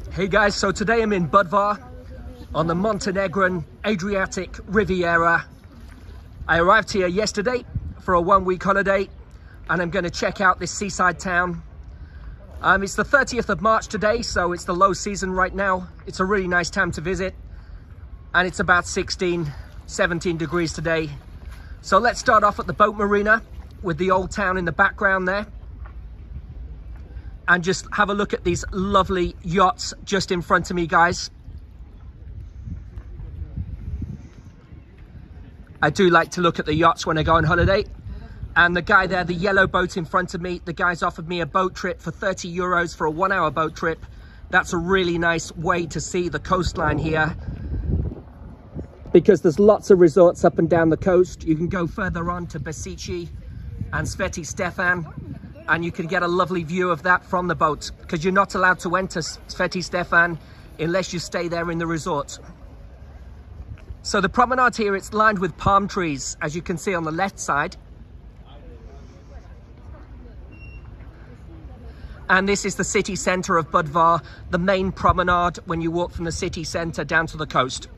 Hey guys, so today I'm in Budva on the Montenegrin Adriatic Riviera. I arrived here yesterday for a one-week holiday and I'm going to check out this seaside town. It's the 30th of March today, so it's the low season right now. It's a really nice time to visit and it's about 16, 17 degrees today. So let's start off at the boat marina with the old town in the background there. And just have a look at these lovely yachts just in front of me, guys. I do like to look at the yachts when I go on holiday. And the guy there, the yellow boat in front of me, the guy's offered me a boat trip for 30 euros for a 1-hour boat trip. That's a really nice way to see the coastline here, because there's lots of resorts up and down the coast. You can go further on to Basici and Sveti Stefan, and you can get a lovely view of that from the boat, because you're not allowed to enter Sveti Stefan unless you stay there in the resort. So the promenade here, it's lined with palm trees, as you can see on the left side. And this is the city centre of Budva, the main promenade when you walk from the city centre down to the coast.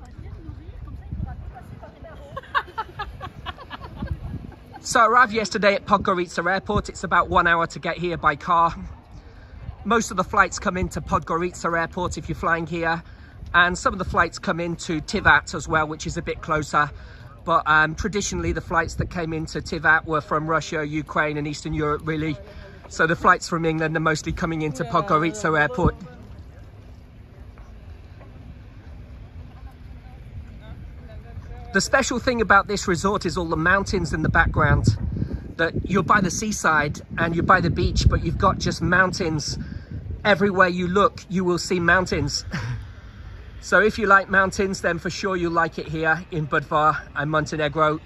So I arrived yesterday at Podgorica Airport. It's about 1 hour to get here by car. Most of the flights come into Podgorica Airport if you're flying here. And some of the flights come into Tivat as well, which is a bit closer. But traditionally, the flights that came into Tivat were from Russia, Ukraine and Eastern Europe, really. So the flights from England are mostly coming into Podgorica Airport. The special thing about this resort is all the mountains in the background. That you're by the seaside and you're by the beach, but you've got just mountains. Everywhere you look, you will see mountains. So if you like mountains, then for sure you'll like it here in Budva and Montenegro.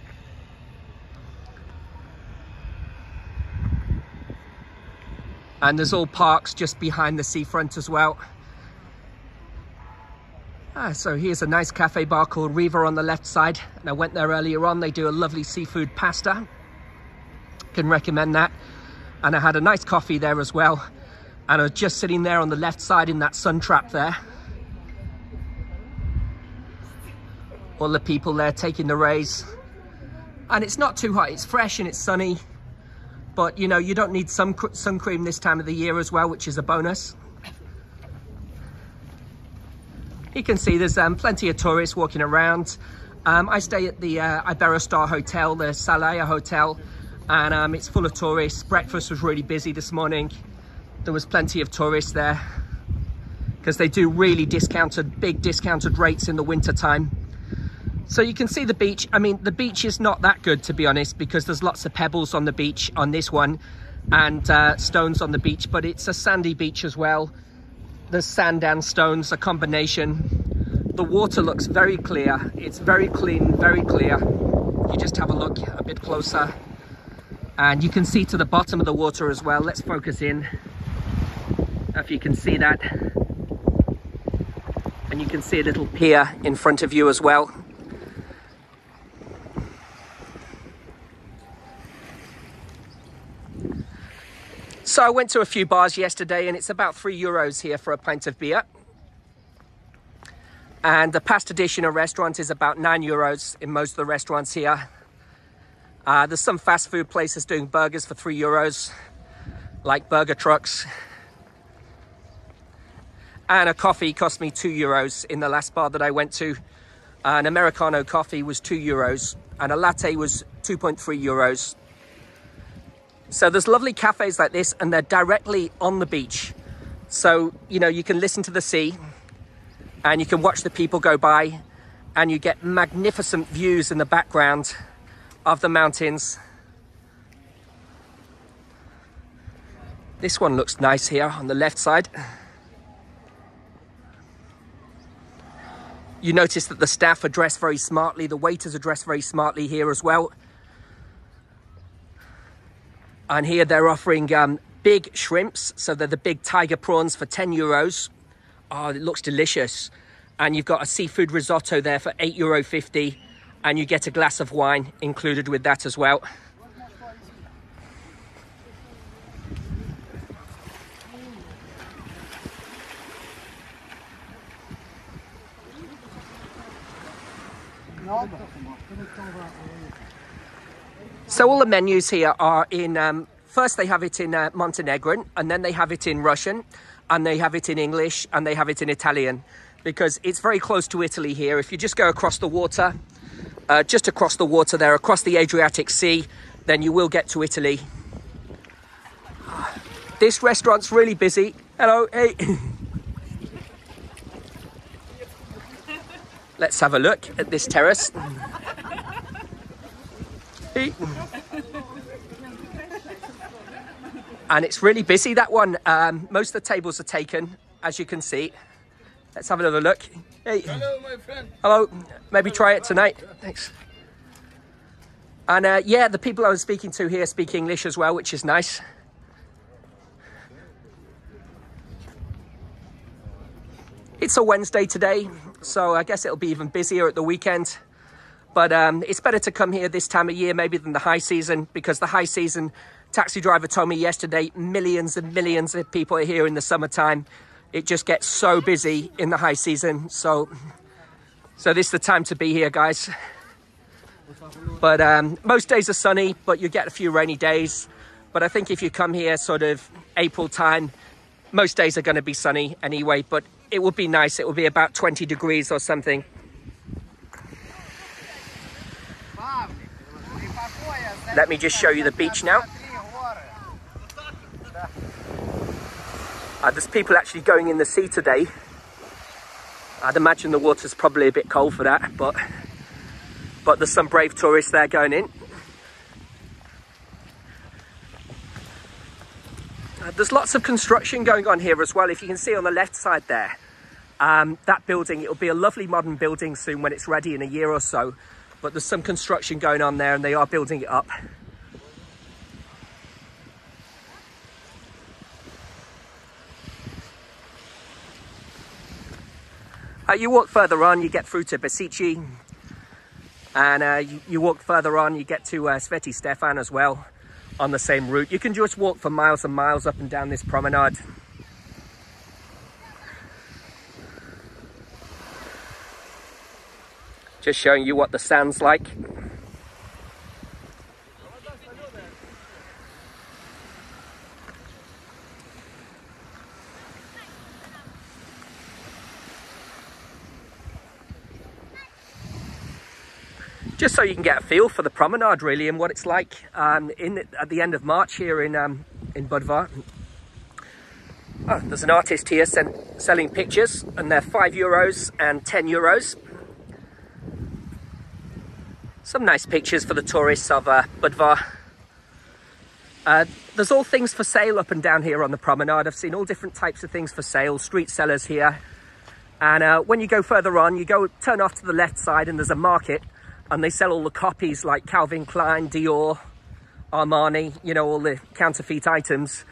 And there's all parks just behind the seafront as well. So here's a nice cafe bar called Riva on the left side. And I went there earlier on. They do a lovely seafood pasta. Can recommend that. And I had a nice coffee there as well. And I was just sitting there on the left side in that sun trap there. All the people there taking the rays. And it's not too hot. It's fresh and it's sunny. But, you know, you don't need sun cream this time of the year as well, which is a bonus. You can see there's plenty of tourists walking around. I stay at the Iberostar Hotel, the Salaya Hotel, and it's full of tourists. Breakfast was really busy this morning. There was plenty of tourists there because they do really big discounted rates in the winter time. So you can see the beach. I mean, the beach is not that good, to be honest, because there's lots of pebbles on the beach on this one and stones on the beach, but it's a sandy beach as well. There's sand and stones, a combination. The water looks very clear. It's very clean, very clear. You just have a look a bit closer. And you can see to the bottom of the water as well. Let's focus in, if you can see that. And you can see a little pier in front of you as well. So I went to a few bars yesterday and it's about 3 euros here for a pint of beer. And the pasta dish in a restaurant is about 9 euros in most of the restaurants here. There's some fast food places doing burgers for 3 euros, like burger trucks. And a coffee cost me 2 euros in the last bar that I went to. An Americano coffee was 2 euros and a latte was 2.3 euros. So there's lovely cafes like this and they're directly on the beach. So, you know, you can listen to the sea and you can watch the people go by and you get magnificent views in the background of the mountains. This one looks nice here on the left side. You notice that the staff are dressed very smartly. The waiters are dressed very smartly here as well. And here they're offering big shrimps. So they're the big tiger prawns for 10 euros. Oh, it looks delicious. And you've got a seafood risotto there for €8.50. And you get a glass of wine included with that as well. So all the menus here are in, first they have it in Montenegrin, and then they have it in Russian, and they have it in English, and they have it in Italian, because it's very close to Italy here. If you just go across the water, just across the water there, across the Adriatic Sea, then you will get to Italy. This restaurant's really busy. Hello, hey. Let's have a look at this terrace. Hey. And it's really busy, that one. Most of the tables are taken, as you can see. Let's have another look. Hey. Hello, my friend. Hello. Maybe try it tonight. Thanks. And yeah, the people I was speaking to here speak English as well, which is nice. It's a Wednesday today, so I guess it'll be even busier at the weekend. But it's better to come here this time of year maybe than the high season, because the high season, taxi driver told me yesterday, millions and millions of people are here in the summertime. It just gets so busy in the high season. So this is the time to be here, guys. But most days are sunny, but you get a few rainy days. But I think if you come here sort of April time, most days are going to be sunny anyway, but it will be nice. It will be about 20 degrees or something. Let me just show you the beach now. There's people actually going in the sea today. I'd imagine the water's probably a bit cold for that, but there's some brave tourists there going in. There's lots of construction going on here as well. If you can see on the left side there, that building, it'll be a lovely modern building soon when it's ready in a year or so. But there's some construction going on there and they are building it up. You walk further on, you get through to Basici. And you walk further on, you get to Sveti Stefan as well on the same route. You can just walk for miles and miles up and down this promenade. Just showing you what the sand's like. Just so you can get a feel for the promenade really and what it's like at the end of March here in Budva. Oh, there's an artist here selling pictures, and they're €5 and €10. Some nice pictures for the tourists of Budva. There's all things for sale up and down here on the promenade. I've seen all different types of things for sale, street sellers here. And when you go further on, you turn off to the left side and there's a market. And they sell all the copies like Calvin Klein, Dior, Armani, you know, all the counterfeit items.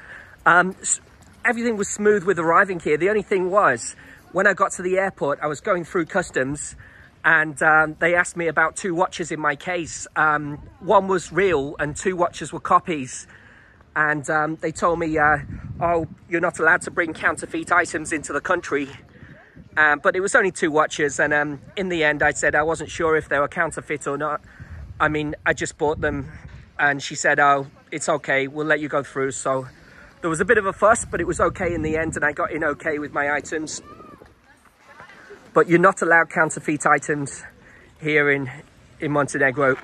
Everything was smooth with arriving here. The only thing was, when I got to the airport, I was going through customs and they asked me about 2 watches in my case. One was real and 2 watches were copies. And they told me, oh, you're not allowed to bring counterfeit items into the country. But it was only 2 watches, and in the end I said I wasn't sure if they were counterfeit or not. I mean, I just bought them, and she said, oh, it's okay, we'll let you go through. So there was a bit of a fuss, but it was okay in the end, and I got in okay with my items. But you're not allowed counterfeit items here in Montenegro.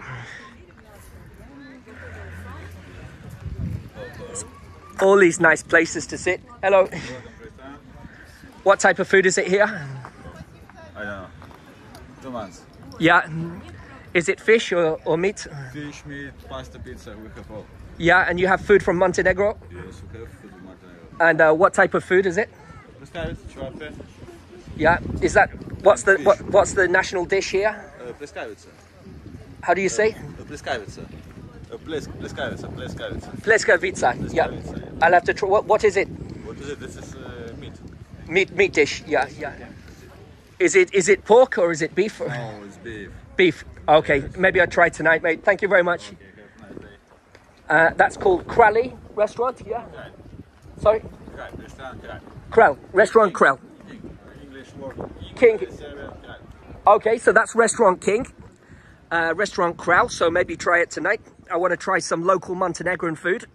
All these nice places to sit. Hello. What type of food is it here? I don't know. 2 months. Yeah. Is it fish or meat? Fish, meat, pasta, pizza, we have all. Yeah, and you have food from Montenegro? Yes, we have food from Montenegro. And what type of food is it? Pleskavica, čevape. Yeah. Is that what's the national dish here? Pleskavica. How do you say? Pleskavica. Pleskavica. Pleskavica. Yeah. I'll have to try. What is it? What is it? This is meat. Meat dish, yeah. Is it pork or is it beef? No, it's beef. Beef. Okay, maybe I'll try tonight, mate. Thank you very much. Okay, have a nice day. That's called Krali restaurant, yeah? Kralj. Sorry? Kralj, restaurant Kralj. Kralj, restaurant Kralj. English word. King. Kralj. Okay, so that's restaurant King. restaurant Kral, so maybe try it tonight. I want to try some local Montenegrin food.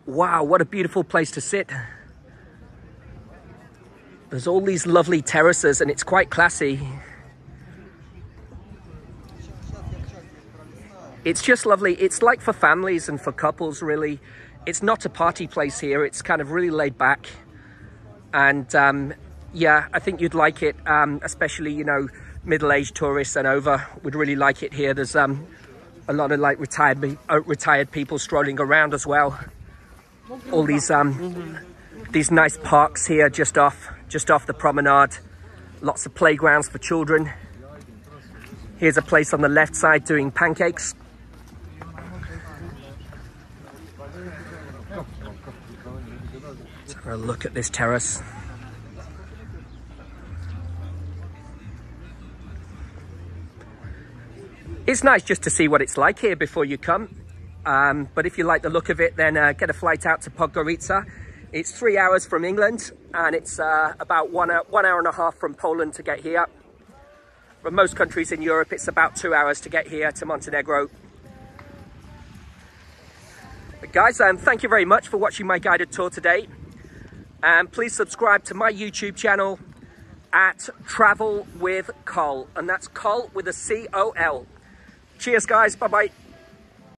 Wow, what a beautiful place to sit. There's all these lovely terraces and it's quite classy. It's just lovely. It's like for families and for couples, really. It's not a party place here. It's kind of really laid back. And yeah, I think you'd like it, especially, you know, middle-aged tourists and over would really like it here. There's a lot of like retired people strolling around as well. All these nice parks here just off the promenade. Lots of playgrounds for children. Here's a place on the left side doing pancakes. Let's have a look at this terrace. It's nice just to see what it's like here before you come. But if you like the look of it, then get a flight out to Podgorica. It's 3 hours from England, and it's about 1 hour and a half from Poland to get here. From most countries in Europe, it's about 2 hours to get here to Montenegro. But guys, thank you very much for watching my guided tour today. And please subscribe to my YouTube channel at TravelwithCol, and that's Col with a C-O-L. Cheers, guys. Bye-bye.